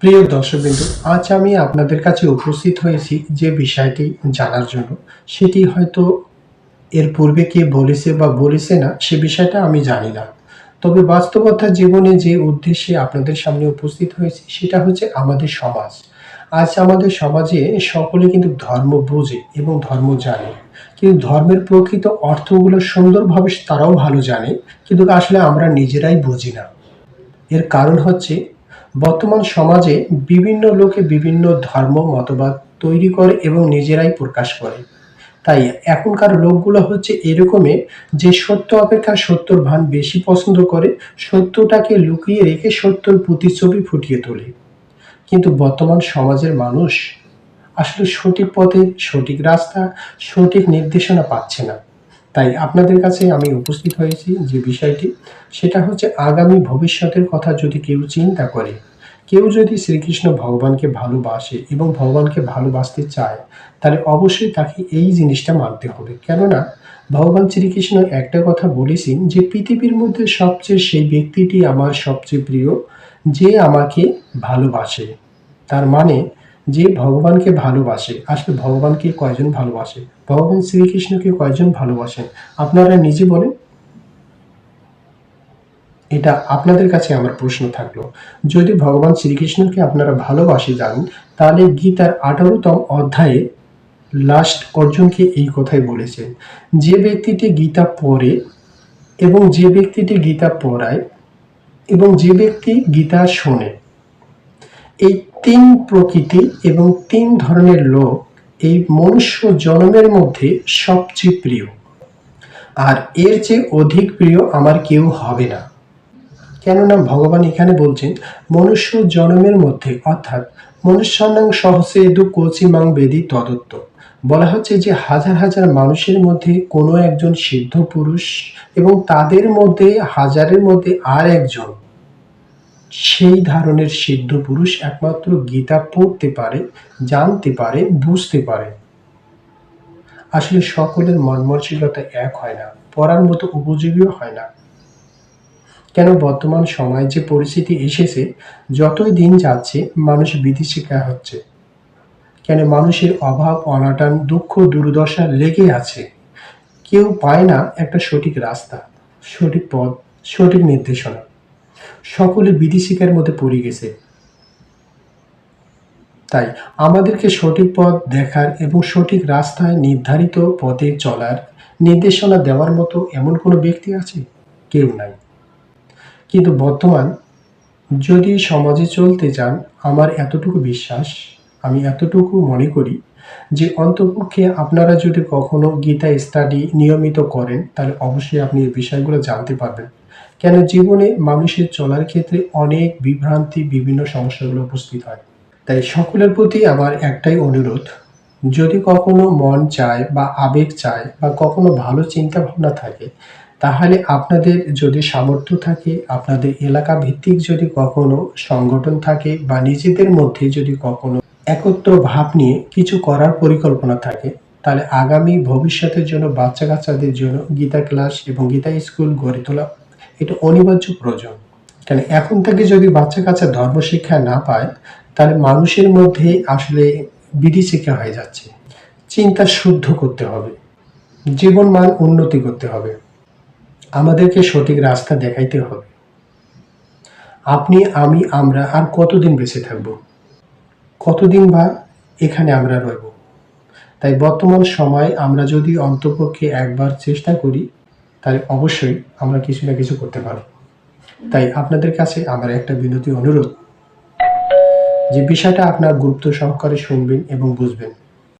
প্রিয় দর্শকবৃন্দু, আজ আমি আপনাদের কাছে উপস্থিত হয়েছি যে বিষয়টি জানার জন্য। সেটি হয়তো এর পূর্বে কে বলেছে বা বলেছে না সে বিষয়টা আমি জানি না। তবে বাস্তবতা জীবনে যে উদ্দেশ্যে আপনাদের সামনে উপস্থিত হয়েছি সেটা হচ্ছে আমাদের সমাজ। আজ আমাদের সমাজে সকলে কিন্তু ধর্ম বোঝে এবং ধর্ম জানে। কিন্তু ধর্মের প্রকৃত অর্থগুলো সুন্দরভাবে তারাও ভালো জানে, কিন্তু আসলে আমরা নিজেরাই বুঝি না। এর কারণ হচ্ছে বর্তমান সমাজে বিভিন্ন লোকে বিভিন্ন ধর্ম মতবাদ তৈরি করে এবং নিজেরাই প্রকাশ করে। তাই এখনকার লোকগুলো হচ্ছে এরকমই যে সত্য অপেক্ষা সত্যর ভান বেশি পছন্দ করে, সত্যটাকে লুকিয়ে রেখে সত্যর প্রতিচ্ছবি ফুটিয়ে তোলে। কিন্তু বর্তমান সমাজের মানুষ আসলে সঠিক পথে, সঠিক রাস্তা, সঠিক নির্দেশনা পাচ্ছে না। তাই আপনাদের কাছে আমি উপস্থিত হয়েছি যে বিষয়টি, সেটা হচ্ছে আগামী ভবিষ্যতের কথা যদি কেউ চিন্তা করে, কেউ যদি শ্রীকৃষ্ণ ভগবানকে ভালোবাসে এবং ভগবানকে ভালোবাসতে চায়, তাহলে অবশ্যই তাকে এই জিনিসটা মানতে হবে। কেননা ভগবান শ্রীকৃষ্ণ একটা কথা বলেছেন যে পৃথিবীর মধ্যে সবচেয়ে সেই ব্যক্তিটি আমার সবচেয়ে প্রিয়, যে আমাকে ভালোবাসে। তার মানে যে ভগবানকে ভালোবাসে, আসলে ভগবানকে কয়জন ভালোবাসে, ভগবান শ্রীকৃষ্ণকে কয়জন ভালোবাসেন, আপনারা নিজে বলেন। এটা আপনাদের কাছে আমার প্রশ্ন থাকলো। যদি ভগবান শ্রীকৃষ্ণকে আপনারা ভালোবাসে যান, তাহলে গীতার 18তম অধ্যায়ে লাস্ট অর্জুনকে এই কথাই বলেছেন, যে ব্যক্তিটি গীতা পড়ে এবং যে ব্যক্তিটি গীতা পড়ায় এবং যে ব্যক্তি গীতা শোনে, এই তিন প্রকৃতি এবং তিন ধরনের লোক এই মনুষ্য জন্মের মধ্যে সবচেয়ে প্রিয়, আর এর চেয়ে অধিক প্রিয় আমার কেউ হবে না। কেননা ভগবান এখানে বলছেন মনুষ্য জন্মের মধ্যে, অর্থাৎ মনুষ্যানাং সহস্রেদু কোচিমাং বেদি তদত্ত, বলা হচ্ছে যে হাজার হাজার মানুষের মধ্যে কোনো একজন সিদ্ধ পুরুষ এবং তাদের মধ্যে হাজারের মধ্যে আর একজন সেই ধরনের সিদ্ধ পুরুষ একমাত্র গীতা পড়তে পারে, জানতে পারে, বুঝতে পারে। আসলে সকলের মন মানসিকতা এক হয় না, পড়ার মতো উপযোগীও হয় না। কেন বর্তমান সময়ে যে পরিস্থিতি এসেছে, যতই দিন যাচ্ছে মানুষ বিদেশিকা হচ্ছে। কেন মানুষের অভাব অনাটন দুঃখ দুর্দশা লেগে আছে, কেউ পায় না একটা সঠিক রাস্তা, সঠিক পথ, সঠিক নির্দেশনা। সকলে বিদেশিকার মধ্যে পড়ে গেছে। তাই আমাদেরকে সঠিক পথ দেখার এবং সঠিক রাস্তায় নির্ধারিত পথে চলার নির্দেশনা দেওয়ার মতো এমন কোনো ব্যক্তি আছে? কেউ নাই। কিন্তু বর্তমান যদি সমাজে চলতে চান, আমার এতটুকু বিশ্বাস, আমি এতটুকু মনে করি যে অন্তপক্ষে আপনারা যদি কখনো গীতা স্টাডি নিয়মিত করেন, তাহলে অবশ্যই আপনি এই বিষয়গুলো জানতে পারবেন। কেন জীবনে মানুষের চলার ক্ষেত্রে অনেক বিভ্রান্তি, বিভিন্ন সমস্যাগুলো উপস্থিত হয়। তাই সকলের প্রতি আমার একটাই অনুরোধ, যদি কখনো মন চায় বা আবেগ চায় বা কখনো ভালো চিন্তা ভাবনা থাকে, তাহলে আপনাদের যদি সামর্থ্য থাকে, আপনাদের এলাকা ভিত্তিক যদি কখনো সংগঠন থাকে বা নিজেদের মধ্যে যদি কখনো একত্র ভাব নিয়ে কিছু করার পরিকল্পনা থাকে, তাহলে আগামী ভবিষ্যতের জন্য বাচ্চা কাচ্চাদের জন্য গীতা ক্লাস এবং গীতা স্কুল গড়ে তোলা এটা অনিবার্য প্রয়োজন। কারণ এখন থেকে যদি বাচ্চা কাচ্চা ধর্ম শিক্ষা না পায়, তাহলে মানুষের মধ্যে আসলে বিধিশিক্ষা হয়ে যাচ্ছে। চিন্তা শুদ্ধ করতে হবে, জীবন মান উন্নতি করতে হবে, আমাদেরকে সঠিক রাস্তা দেখাইতে হবে। আপনি, আমি, আমরা আর কতদিন বেঁচে থাকব, কতদিন বা এখানে আমরা রইব? তাই বর্তমান সময়ে আমরা যদি অন্তপক্ষে একবার চেষ্টা করি, তাহলে অবশ্যই আমরা কিছু না কিছু করতে পারব। তাই আপনাদের কাছে আমার একটা বিনতি অনুরোধ, যে বিষয়টা আপনার গুরুত্ব সহকারে শুনবেন এবং বুঝবেন।